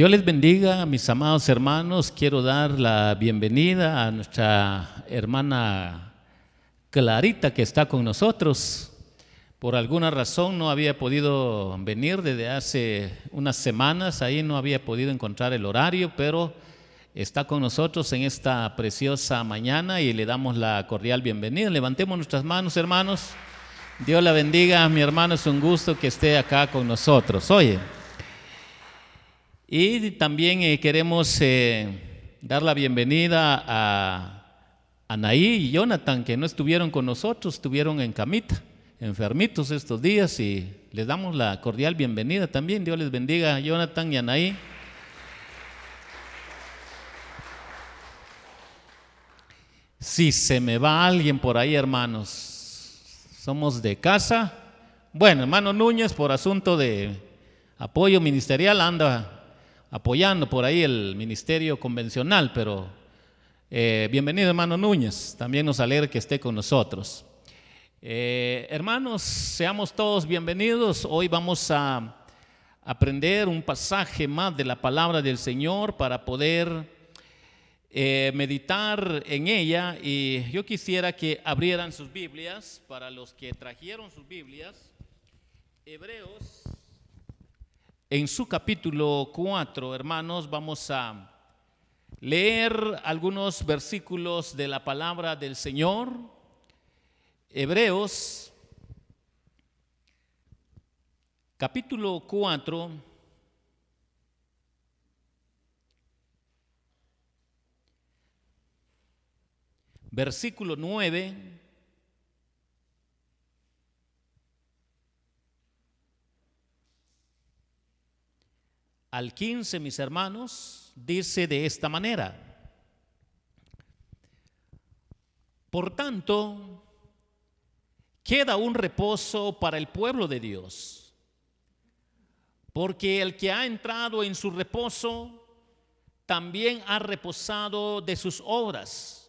Dios les bendiga, mis amados hermanos. Quiero dar la bienvenida a nuestra hermana Clarita, que está con nosotros. Por alguna razón no había podido venir desde hace unas semanas, ahí no había podido encontrar el horario, pero está con nosotros en esta preciosa mañana y le damos la cordial bienvenida. Levantemos nuestras manos, hermanos. Dios la bendiga, mi hermano, es un gusto que esté acá con nosotros. Oye, y también queremos dar la bienvenida a Anaí y Jonathan, que no estuvieron con nosotros, estuvieron en camita, enfermitos estos días, y les damos la cordial bienvenida también. Dios les bendiga a Jonathan y a Anaí. Si se me va alguien por ahí, hermanos, somos de casa. Bueno, hermano Núñez, por asunto de apoyo ministerial, anda apoyando por ahí el ministerio convencional, pero bienvenido, hermano Núñez, también nos alegra que esté con nosotros. Hermanos, seamos todos bienvenidos. Hoy vamos a aprender un pasaje más de la palabra del Señor para poder meditar en ella, y yo quisiera que abrieran sus Biblias. Para los que trajeron sus Biblias, Hebreos, en su capítulo 4, hermanos, vamos a leer algunos versículos de la palabra del Señor. Hebreos, capítulo 4, versículo 9 al 15, mis hermanos, dice de esta manera: por tanto, queda un reposo para el pueblo de Dios, porque el que ha entrado en su reposo también ha reposado de sus obras,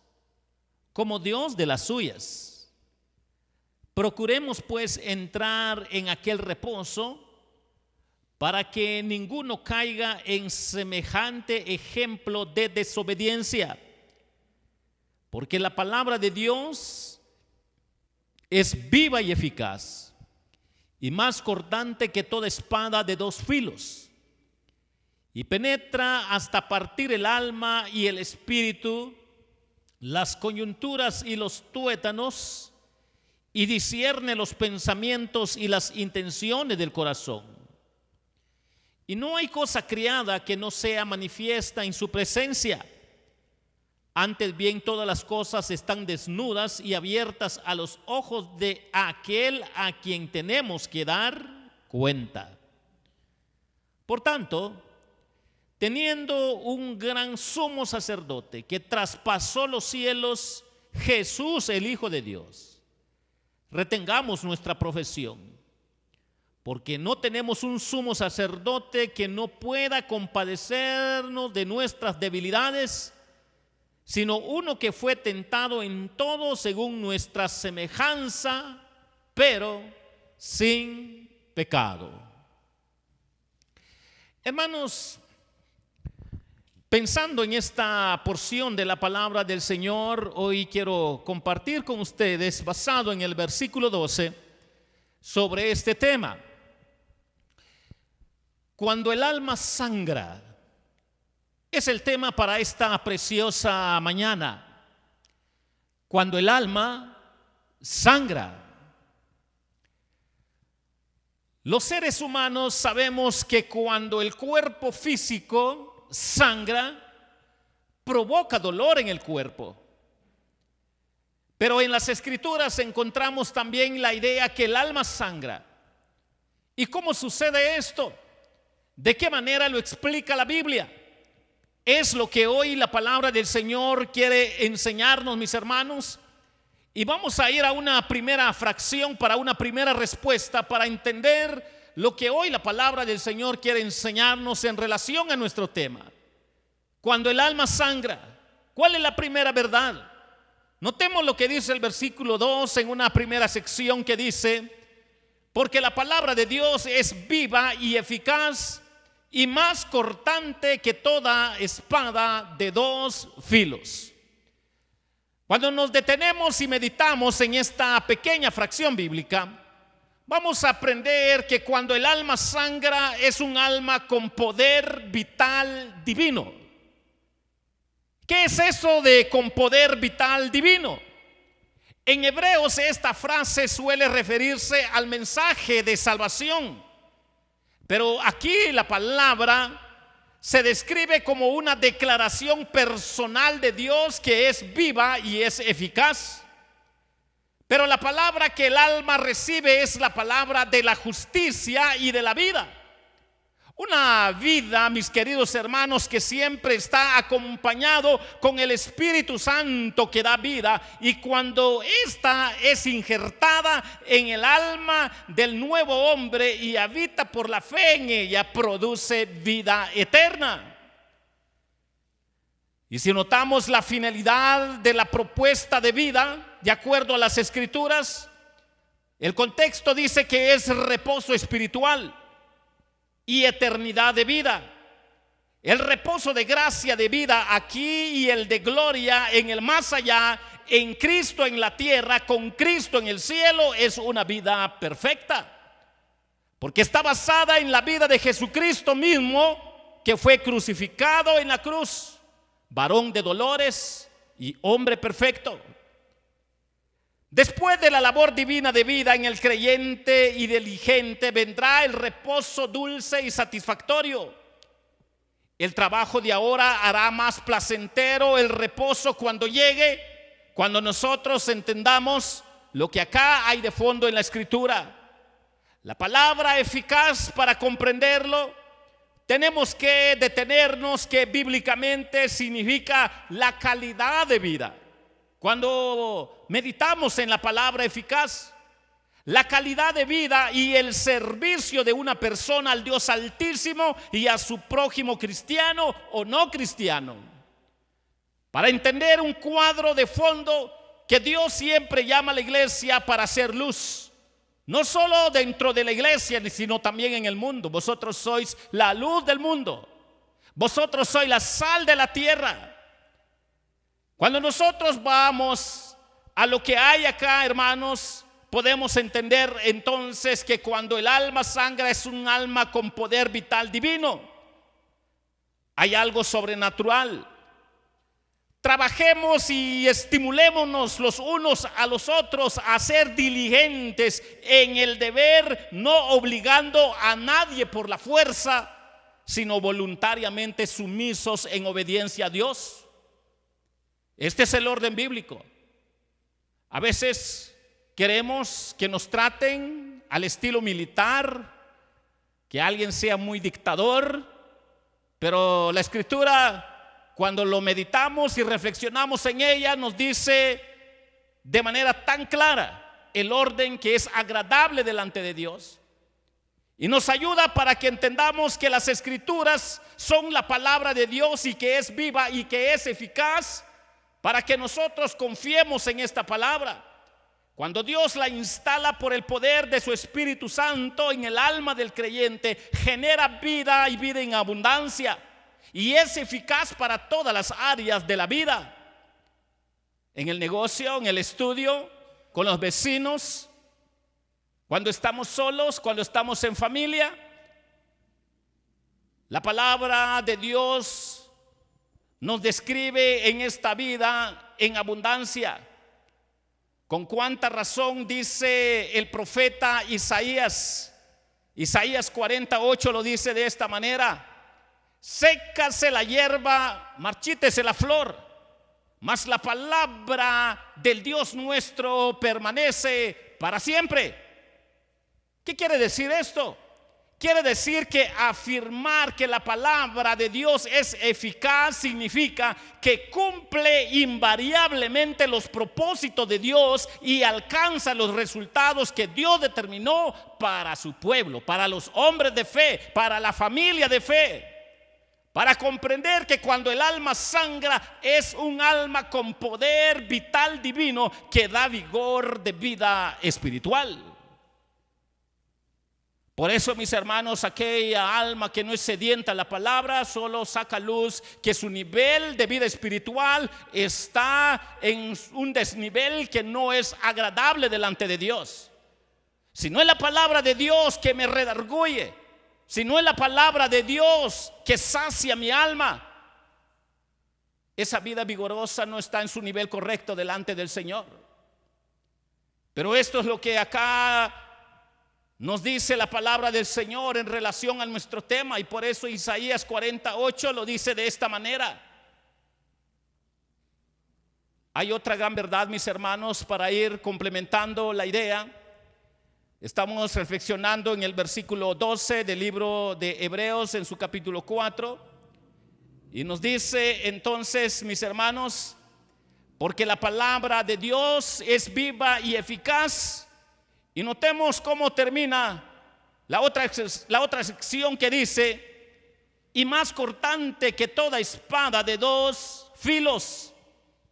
como Dios de las suyas. Procuremos pues entrar en aquel reposo, para que ninguno caiga en semejante ejemplo de desobediencia. Porque la palabra de Dios es viva y eficaz, y más cortante que toda espada de dos filos, y penetra hasta partir el alma y el espíritu, las coyunturas y los tuétanos, y discierne los pensamientos y las intenciones del corazón. Y no hay cosa criada que no sea manifiesta en su presencia. Antes bien, todas las cosas están desnudas y abiertas a los ojos de aquel a quien tenemos que dar cuenta. Por tanto, teniendo un gran sumo sacerdote que traspasó los cielos, Jesús, el Hijo de Dios, retengamos nuestra profesión. Porque no tenemos un sumo sacerdote que no pueda compadecernos de nuestras debilidades, sino uno que fue tentado en todo según nuestra semejanza, pero sin pecado. Hermanos, pensando en esta porción de la palabra del Señor, hoy quiero compartir con ustedes, basado en el versículo 12, sobre este tema. Cuando el alma sangra, es el tema para esta preciosa mañana. Cuando el alma sangra. Los seres humanos sabemos que cuando el cuerpo físico sangra, provoca dolor en el cuerpo. Pero en las Escrituras encontramos también la idea que el alma sangra. ¿Y cómo sucede esto? ¿De qué manera lo explica la Biblia? Es lo que hoy la palabra del Señor quiere enseñarnos, mis hermanos. Y vamos a ir a una primera fracción para una primera respuesta, para entender lo que hoy la palabra del Señor quiere enseñarnos en relación a nuestro tema. Cuando el alma sangra, ¿cuál es la primera verdad? Notemos lo que dice el versículo 2 en una primera sección que dice: porque la palabra de Dios es viva y eficaz y más cortante que toda espada de dos filos. Cuando nos detenemos y meditamos en esta pequeña fracción bíblica, vamos a aprender que cuando el alma sangra es un alma con poder vital divino. ¿Qué es eso de con poder vital divino? En Hebreos esta frase suele referirse al mensaje de salvación, pero aquí la palabra se describe como una declaración personal de Dios que es viva y es eficaz. Pero la palabra que el alma recibe es la palabra de la justicia y de la vida. Una vida, mis queridos hermanos, que siempre está acompañado con el Espíritu Santo que da vida, y cuando ésta es injertada en el alma del nuevo hombre y habita por la fe en ella, produce vida eterna. Y si notamos la finalidad de la propuesta de vida, de acuerdo a las Escrituras, el contexto dice que es reposo espiritual y eternidad de vida. El reposo de gracia de vida aquí y el de gloria en el más allá, en Cristo en la tierra, con Cristo en el cielo, es una vida perfecta, porque está basada en la vida de Jesucristo mismo, que fue crucificado en la cruz, varón de dolores y hombre perfecto. Después de la labor divina de vida en el creyente y diligente, vendrá el reposo dulce y satisfactorio. El trabajo de ahora hará más placentero el reposo cuando llegue, cuando nosotros entendamos lo que acá hay de fondo en la Escritura. La palabra eficaz para comprenderlo, tenemos que detenernos que bíblicamente significa la calidad de vida. Cuando meditamos en la palabra eficaz, la calidad de vida y el servicio de una persona al Dios Altísimo y a su prójimo cristiano o no cristiano. Para entender un cuadro de fondo que Dios siempre llama a la iglesia para hacer luz, no solo dentro de la iglesia, sino también en el mundo. Vosotros sois la luz del mundo, vosotros sois la sal de la tierra. Cuando nosotros vamos a lo que hay acá, hermanos, podemos entender entonces que cuando el alma sangra es un alma con poder vital divino. Hay algo sobrenatural. Trabajemos y estimulémonos los unos a los otros a ser diligentes en el deber, no obligando a nadie por la fuerza, sino voluntariamente sumisos en obediencia a Dios. Este es el orden bíblico. A veces queremos que nos traten al estilo militar, que alguien sea muy dictador, pero la Escritura, cuando lo meditamos y reflexionamos en ella, nos dice de manera tan clara el orden que es agradable delante de Dios. Y nos ayuda para que entendamos que las Escrituras son la palabra de Dios y que es viva y que es eficaz, para que nosotros confiemos en esta palabra. Cuando Dios la instala por el poder de su Espíritu Santo en el alma del creyente, genera vida y vida en abundancia, y es eficaz para todas las áreas de la vida. En el negocio, en el estudio, con los vecinos, cuando estamos solos, cuando estamos en familia. La palabra de Dios nos describe en esta vida en abundancia. Con cuánta razón dice el profeta Isaías 48 lo dice de esta manera: sécase la hierba, marchítese la flor, mas la palabra del Dios nuestro permanece para siempre. ¿Qué quiere decir esto? Quiere decir que afirmar que la palabra de Dios es eficaz significa que cumple invariablemente los propósitos de Dios y alcanza los resultados que Dios determinó para su pueblo, para los hombres de fe, para la familia de fe. Para comprender que cuando el alma sangra es un alma con poder vital divino que da vigor de vida espiritual. Por eso, mis hermanos, aquella alma que no es sedienta a la palabra solo saca luz que su nivel de vida espiritual está en un desnivel que no es agradable delante de Dios. Si no es la palabra de Dios que me redarguye, si no es la palabra de Dios que sacia mi alma, esa vida vigorosa no está en su nivel correcto delante del Señor. Pero esto es lo que acá nos dice la palabra del Señor en relación a nuestro tema, y por eso Isaías 48 lo dice de esta manera. Hay otra gran verdad, mis hermanos, para ir complementando la idea. Estamos reflexionando en el versículo 12 del libro de Hebreos en su capítulo 4, y nos dice entonces, mis hermanos, porque la palabra de Dios es viva y eficaz. Y notemos cómo termina la otra sección que dice: y más cortante que toda espada de dos filos,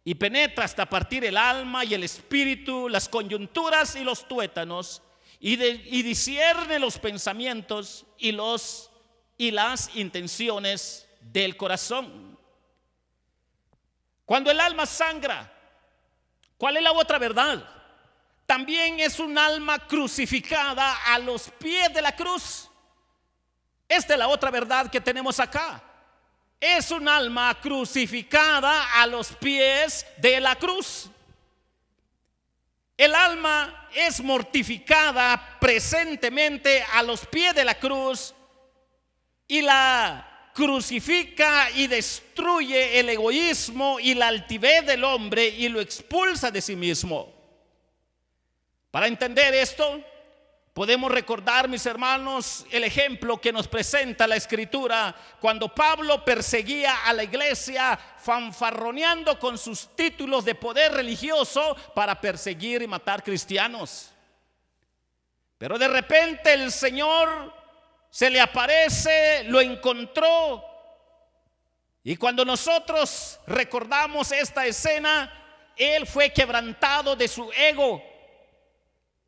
y penetra hasta partir el alma y el espíritu, las coyunturas y los tuétanos, y discierne los pensamientos y las intenciones del corazón. Cuando el alma sangra, ¿cuál es la otra verdad? También es un alma crucificada a los pies de la cruz. Esta es la otra verdad que tenemos acá. Es un alma crucificada a los pies de la cruz. El alma es mortificada presentemente a los pies de la cruz y la crucifica y destruye el egoísmo y la altivez del hombre y lo expulsa de sí mismo. Para entender esto, podemos recordar, mis hermanos, el ejemplo que nos presenta la Escritura cuando Pablo perseguía a la iglesia, fanfarroneando con sus títulos de poder religioso para perseguir y matar cristianos. Pero de repente el Señor se le aparece, lo encontró, y cuando nosotros recordamos esta escena, él fue quebrantado de su ego.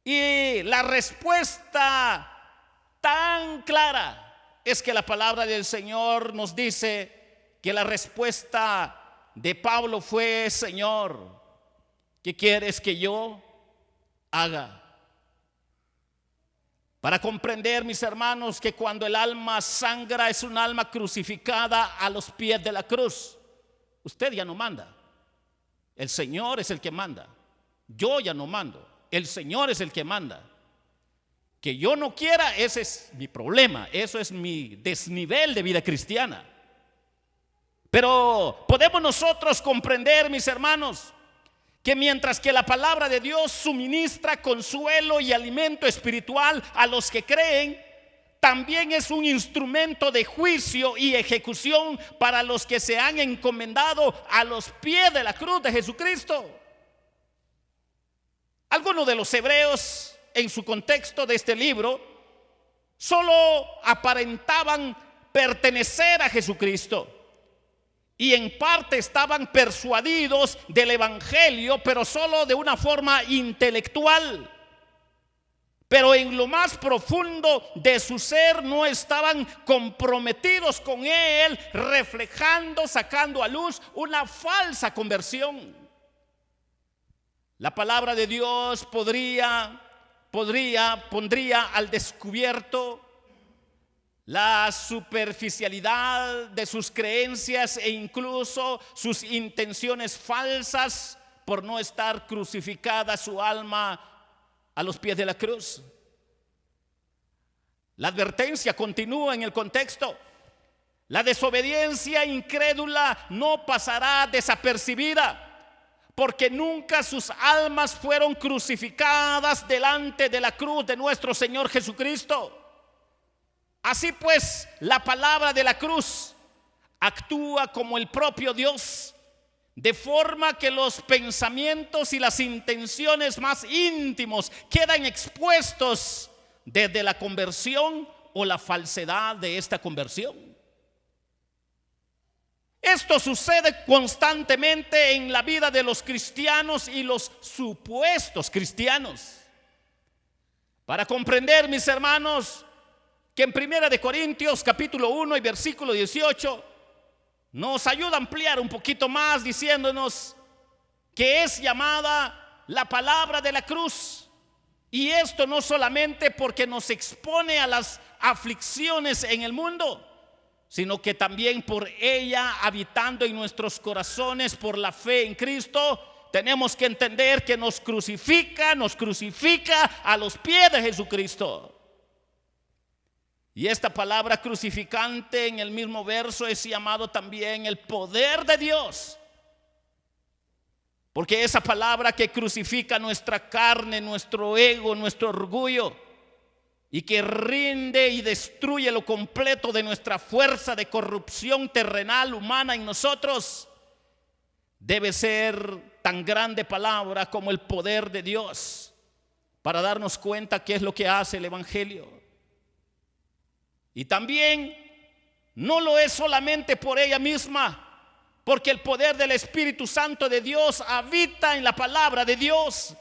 Y la respuesta tan clara es que la palabra del Señor nos dice que la respuesta de Pablo fue: Señor, ¿qué quieres que yo haga? Para comprender, mis hermanos, que cuando el alma sangra es un alma crucificada a los pies de la cruz. Usted ya no manda, el Señor es el que manda. Yo ya no mando, el Señor es el que manda. Que yo no quiera, ese es mi problema, eso es mi desnivel de vida cristiana. Pero podemos nosotros comprender, mis hermanos, que mientras que la palabra de Dios suministra consuelo y alimento espiritual a los que creen, también es un instrumento de juicio y ejecución para los que se han encomendado a los pies de la cruz de Jesucristo. Algunos de los hebreos, en su contexto de este libro, solo aparentaban pertenecer a Jesucristo y en parte estaban persuadidos del evangelio, pero solo de una forma intelectual. Pero en lo más profundo de su ser no estaban comprometidos con él, reflejando, sacando a luz una falsa conversión. La palabra de Dios pondría al descubierto la superficialidad de sus creencias e incluso sus intenciones falsas por no estar crucificada su alma a los pies de la cruz. La advertencia continúa en el contexto. La desobediencia incrédula no pasará desapercibida, porque nunca sus almas fueron crucificadas delante de la cruz de nuestro Señor Jesucristo. Así pues, la palabra de la cruz actúa como el propio Dios, de forma que los pensamientos y las intenciones más íntimos quedan expuestos desde la conversión o la falsedad de esta conversión. Esto sucede constantemente en la vida de los cristianos y los supuestos cristianos. Para comprender, mis hermanos, que en 1 Corintios capítulo 1 y versículo 18 nos ayuda a ampliar un poquito más, diciéndonos que es llamada la palabra de la cruz. Y esto no solamente porque nos expone a las aflicciones en el mundo, sino que también por ella, habitando en nuestros corazones por la fe en Cristo, tenemos que entender que nos crucifica a los pies de Jesucristo. Y esta palabra crucificante en el mismo verso es llamado también el poder de Dios. Porque esa palabra que crucifica nuestra carne, nuestro ego, nuestro orgullo, y que rinde y destruye lo completo de nuestra fuerza de corrupción terrenal, humana en nosotros, debe ser tan grande palabra como el poder de Dios para darnos cuenta qué es lo que hace el Evangelio. Y también no lo es solamente por ella misma, porque el poder del Espíritu Santo de Dios habita en la palabra de Dios.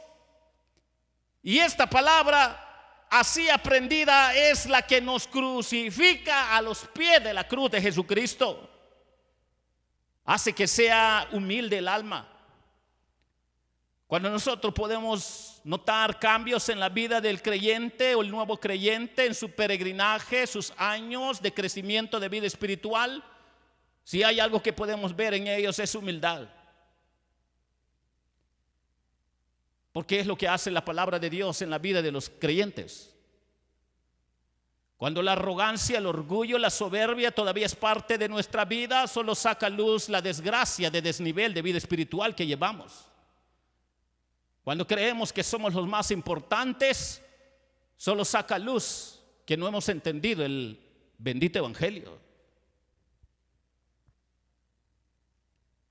Y esta palabra así aprendida es la que nos crucifica a los pies de la cruz de Jesucristo. Hace que sea humilde el alma. Cuando nosotros podemos notar cambios en la vida del creyente o el nuevo creyente en su peregrinaje, sus años de crecimiento de vida espiritual, si hay algo que podemos ver en ellos es humildad. Porque es lo que hace la palabra de Dios en la vida de los creyentes. Cuando la arrogancia, el orgullo, la soberbia todavía es parte de nuestra vida, solo saca a luz la desgracia de desnivel de vida espiritual que llevamos. Cuando creemos que somos los más importantes, solo saca a luz que no hemos entendido el bendito evangelio.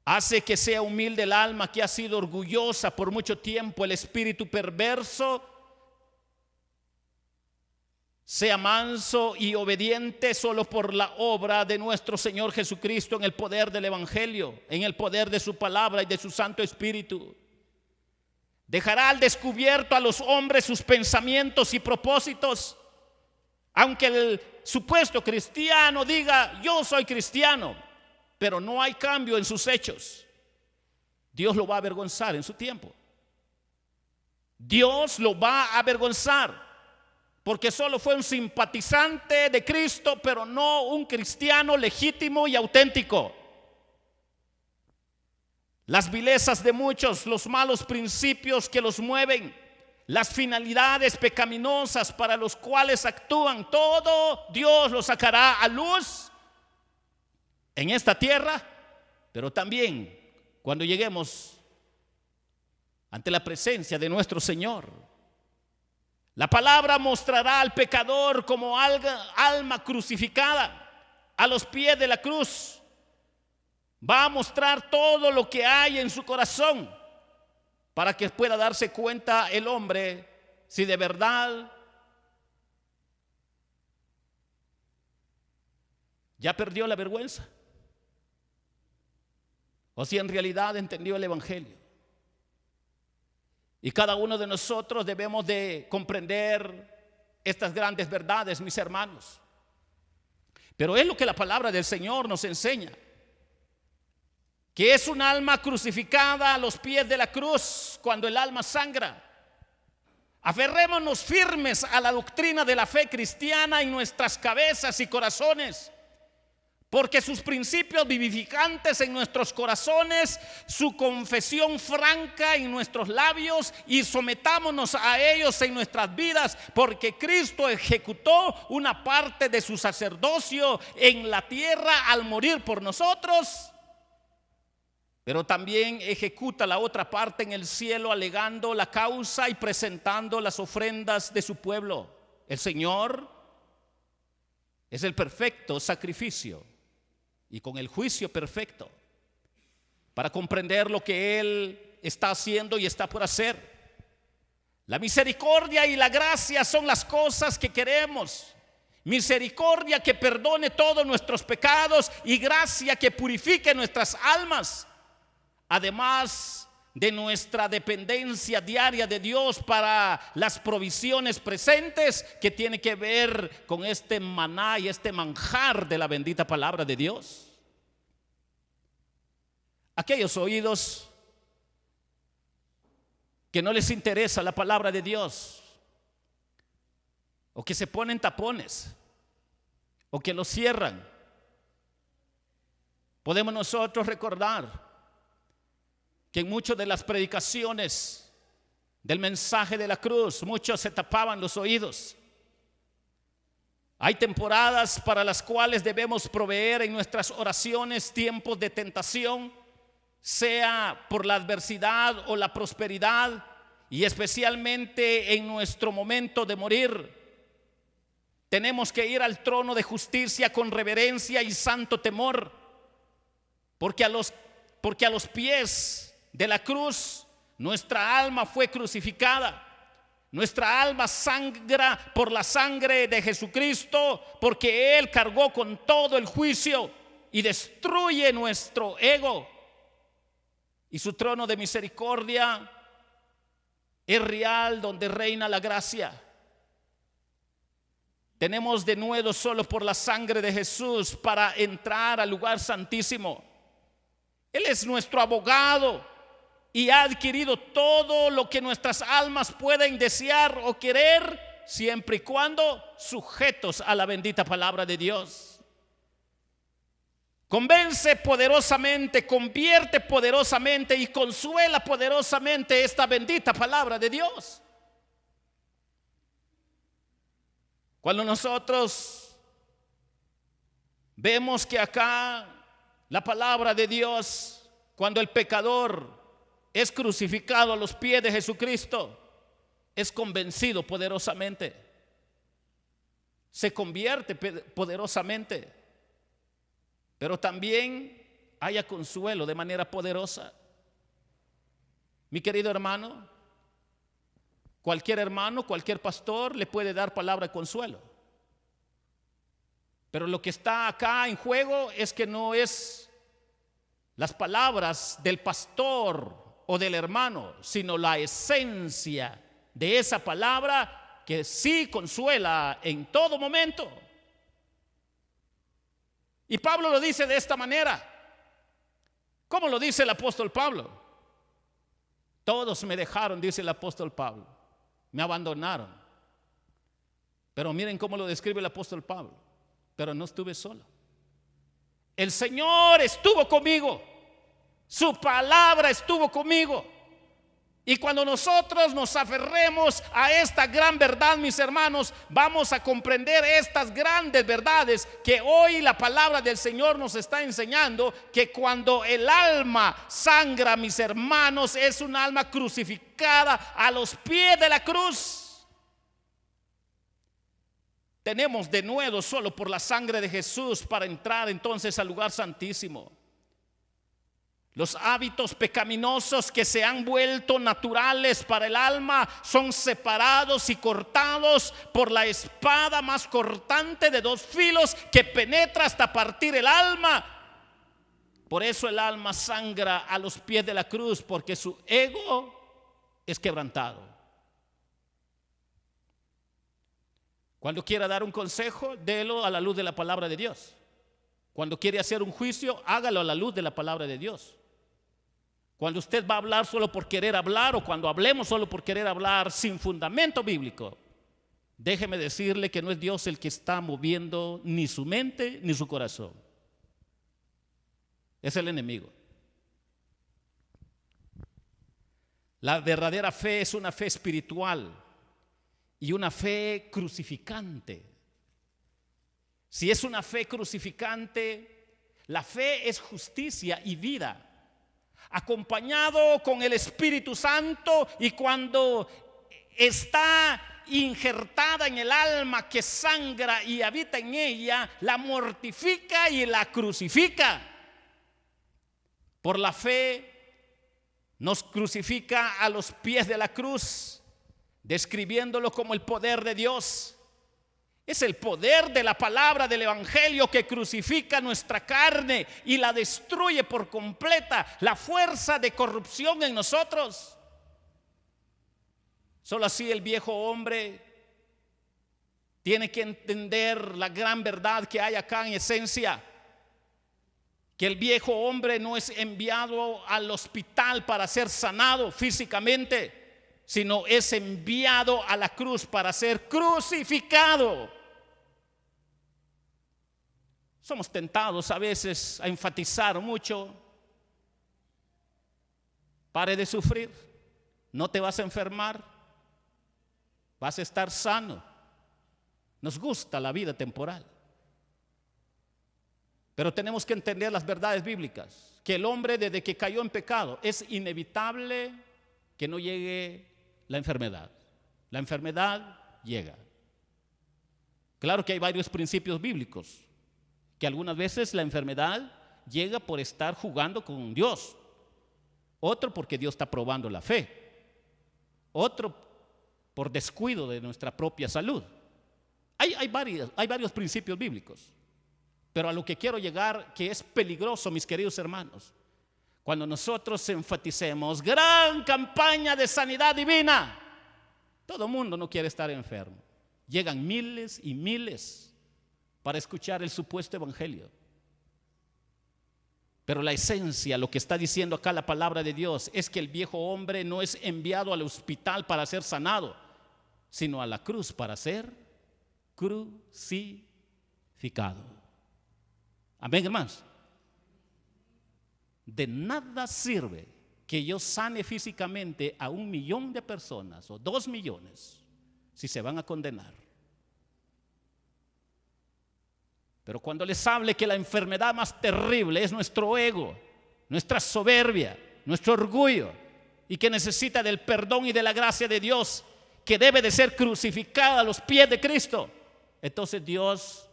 Hace que sea humilde el alma que ha sido orgullosa por mucho tiempo, el espíritu perverso sea manso y obediente solo por la obra de nuestro Señor Jesucristo en el poder del evangelio, en el poder de su palabra y de su Santo Espíritu. Dejará al descubierto a los hombres sus pensamientos y propósitos. Aunque el supuesto cristiano diga yo soy cristiano, pero no hay cambio en sus hechos, Dios lo va a avergonzar en su tiempo. Dios lo va a avergonzar porque solo fue un simpatizante de Cristo, pero no un cristiano legítimo y auténtico. Las vilezas de muchos, los malos principios que los mueven, las finalidades pecaminosas para los cuales actúan, todo Dios lo sacará a luz en esta tierra, pero también cuando lleguemos ante la presencia de nuestro Señor. La palabra mostrará al pecador como alma crucificada a los pies de la cruz. Va a mostrar todo lo que hay en su corazón para que pueda darse cuenta el hombre si de verdad ya perdió la vergüenza o si en realidad entendió el evangelio. Y cada uno de nosotros debemos de comprender estas grandes verdades, mis hermanos. Pero es lo que la palabra del Señor nos enseña, que es un alma crucificada a los pies de la cruz cuando el alma sangra. Aferrémonos firmes a la doctrina de la fe cristiana en nuestras cabezas y corazones, porque sus principios vivificantes en nuestros corazones, su confesión franca en nuestros labios, y sometámonos a ellos en nuestras vidas, porque Cristo ejecutó una parte de su sacerdocio en la tierra al morir por nosotros, pero también ejecuta la otra parte en el cielo, alegando la causa y presentando las ofrendas de su pueblo. El Señor es el perfecto sacrificio y con el juicio perfecto para comprender lo que Él está haciendo y está por hacer. La misericordia y la gracia son las cosas que queremos. Misericordia que perdone todos nuestros pecados y gracia que purifique nuestras almas. Además de nuestra dependencia diaria de Dios para las provisiones presentes, que tiene que ver con este maná y este manjar de la bendita palabra de Dios. Aquellos oídos que no les interesa la palabra de Dios, o que se ponen tapones, o que los cierran, podemos nosotros recordar que en muchas de las predicaciones del mensaje de la cruz, muchos se tapaban los oídos. Hay temporadas para las cuales debemos proveer en nuestras oraciones tiempos de tentación, sea por la adversidad o la prosperidad, y especialmente en nuestro momento de morir. Tenemos que ir al trono de justicia con reverencia y santo temor, porque a los pies de la cruz nuestra alma fue crucificada. Nuestra alma sangra por la sangre de Jesucristo, porque Él cargó con todo el juicio y destruye nuestro ego. Y su trono de misericordia es real, donde reina la gracia. Tenemos de nuevo solo por la sangre de Jesús para entrar al lugar santísimo. Él es nuestro abogado y ha adquirido todo lo que nuestras almas pueden desear o querer, siempre y cuando sujetos a la bendita palabra de Dios. Convence poderosamente, convierte poderosamente y consuela poderosamente esta bendita palabra de Dios. Cuando nosotros vemos que acá la palabra de Dios, cuando el pecador es crucificado a los pies de Jesucristo, es convencido poderosamente, se convierte poderosamente, pero también haya consuelo de manera poderosa. Mi querido hermano, cualquier pastor le puede dar palabra de consuelo, pero lo que está acá en juego es que no es las palabras del pastor o del hermano, sino la esencia de esa palabra, que sí consuela en todo momento. Y Pablo lo dice de esta manera. ¿Cómo lo dice el apóstol Pablo? Todos me dejaron, dice el apóstol Pablo, me abandonaron. Pero miren cómo lo describe el apóstol Pablo: pero no estuve solo. El Señor estuvo conmigo. Su palabra estuvo conmigo. Y cuando nosotros nos aferremos a esta gran verdad, mis hermanos, vamos a comprender estas grandes verdades que hoy la palabra del Señor nos está enseñando, que cuando el alma sangra, mis hermanos, es un alma crucificada a los pies de la cruz. Tenemos de nuevo solo por la sangre de Jesús para entrar entonces al lugar santísimo. Los hábitos pecaminosos que se han vuelto naturales para el alma son separados y cortados por la espada más cortante de dos filos, que penetra hasta partir el alma. Por eso el alma sangra a los pies de la cruz, porque su ego es quebrantado. Cuando quiera dar un consejo, délo a la luz de la palabra de Dios. Cuando quiere hacer un juicio, hágalo a la luz de la palabra de Dios. Cuando usted va a hablar solo por querer hablar, o cuando hablemos solo por querer hablar sin fundamento bíblico, déjeme decirle que no es Dios el que está moviendo ni su mente ni su corazón. Es el enemigo. La verdadera fe es una fe espiritual y una fe crucificante. Si es una fe crucificante, la fe es justicia y vida, acompañado con el Espíritu Santo, y cuando está injertada en el alma que sangra y habita en ella, la mortifica y la crucifica. Por la fe nos crucifica a los pies de la cruz, describiéndolo como el poder de Dios. Es el poder de la palabra del Evangelio que crucifica nuestra carne y la destruye por completa, la fuerza de corrupción en nosotros. Solo así el viejo hombre tiene que entender la gran verdad que hay acá en esencia, que el viejo hombre no es enviado al hospital para ser sanado físicamente, sino es enviado a la cruz para ser crucificado. Somos tentados a veces a enfatizar mucho: pare de sufrir, no te vas a enfermar, vas a estar sano. Nos gusta la vida temporal, pero tenemos que entender las verdades bíblicas, que el hombre desde que cayó en pecado es inevitable que no llegue la enfermedad. La enfermedad llega. Claro que hay varios principios bíblicos, que algunas veces la enfermedad llega por estar jugando con Dios, otro porque Dios está probando la fe, otro por descuido de nuestra propia salud. Hay varios principios bíblicos, pero a lo que quiero llegar, que es peligroso, mis queridos hermanos, cuando nosotros enfaticemos gran campaña de sanidad divina. Todo el mundo no quiere estar enfermo. Llegan miles y miles para escuchar el supuesto evangelio. Pero la esencia, lo que está diciendo acá la palabra de Dios, es que el viejo hombre no es enviado al hospital para ser sanado, sino a la cruz para ser crucificado. Amén, hermanos. De nada sirve que yo sane físicamente a 1 millón de personas o 2 millones si se van a condenar. Pero cuando les hable que la enfermedad más terrible es nuestro ego, nuestra soberbia, nuestro orgullo, y que necesita del perdón y de la gracia de Dios, que debe de ser crucificada a los pies de Cristo, entonces Dios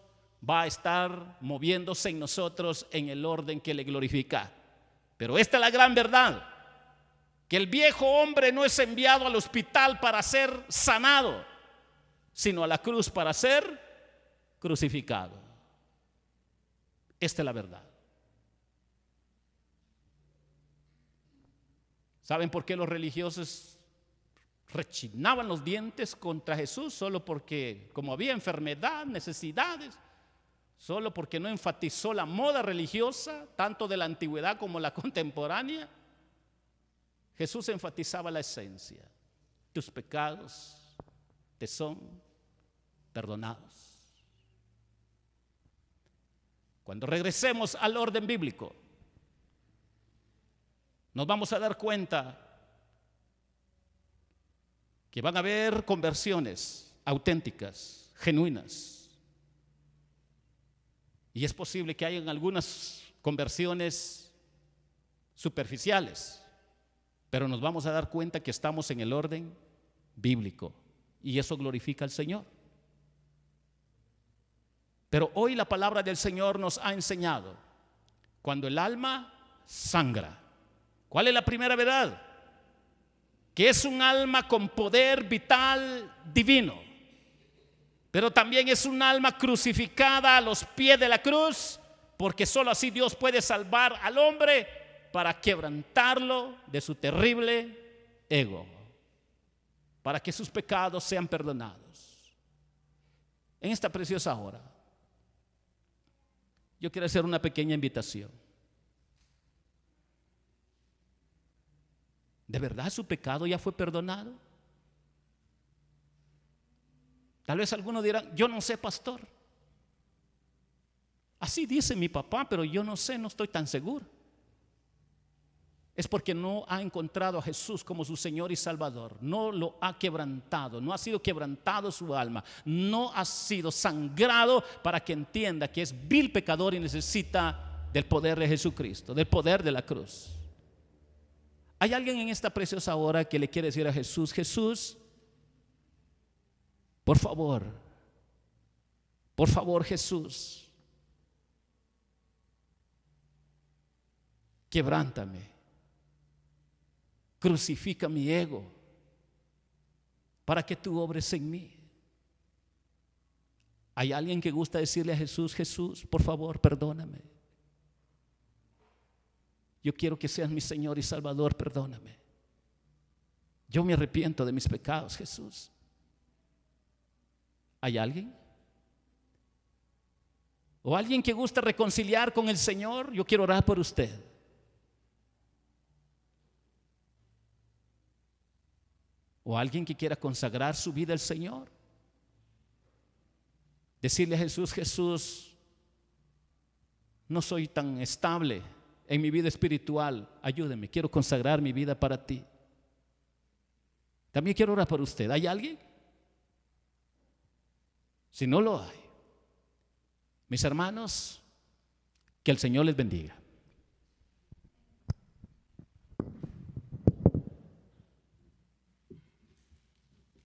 va a estar moviéndose en nosotros en el orden que le glorifica. Pero esta es la gran verdad, que el viejo hombre no es enviado al hospital para ser sanado, sino a la cruz para ser crucificado. Esta es la verdad. ¿Saben por qué los religiosos rechinaban los dientes contra Jesús? Solo porque, como había enfermedad, necesidades, solo porque no enfatizó la moda religiosa, tanto de la antigüedad como la contemporánea. Jesús enfatizaba la esencia: tus pecados te son perdonados. Cuando regresemos al orden bíblico, nos vamos a dar cuenta que van a haber conversiones auténticas, genuinas. Y es posible que hayan algunas conversiones superficiales, pero nos vamos a dar cuenta que estamos en el orden bíblico y eso glorifica al Señor. Pero hoy la palabra del Señor nos ha enseñado: cuando el alma sangra, ¿cuál es la primera verdad? Que es un alma con poder vital divino, pero también es un alma crucificada a los pies de la cruz, porque solo así Dios puede salvar al hombre para quebrantarlo de su terrible ego, para que sus pecados sean perdonados. En esta preciosa hora, yo quiero hacer una pequeña invitación. ¿De verdad su pecado ya fue perdonado? Tal vez algunos dirán: yo no sé, pastor. Así dice mi papá, pero yo no sé, no estoy tan seguro. Es porque no ha encontrado a Jesús como su Señor y Salvador. No lo ha quebrantado, no ha sido quebrantado su alma, no ha sido sangrado para que entienda que es vil pecador y necesita del poder de Jesucristo, del poder de la cruz. ¿Hay alguien en esta preciosa hora que le quiere decir a Jesús: Jesús, por favor Jesús, quebrántame, crucifica mi ego para que tú obres en mí? ¿Hay alguien que gusta decirle a Jesús: Jesús, por favor, perdóname? Yo quiero que seas mi Señor y Salvador, perdóname. Yo me arrepiento de mis pecados, Jesús. ¿Hay alguien? ¿O alguien que gusta reconciliar con el Señor? Yo quiero orar por usted. ¿O alguien que quiera consagrar su vida al Señor? Decirle a Jesús: Jesús, no soy tan estable en mi vida espiritual, ayúdeme, quiero consagrar mi vida para ti. También quiero orar por usted. ¿Hay alguien? Si no lo hay, mis hermanos, que el Señor les bendiga.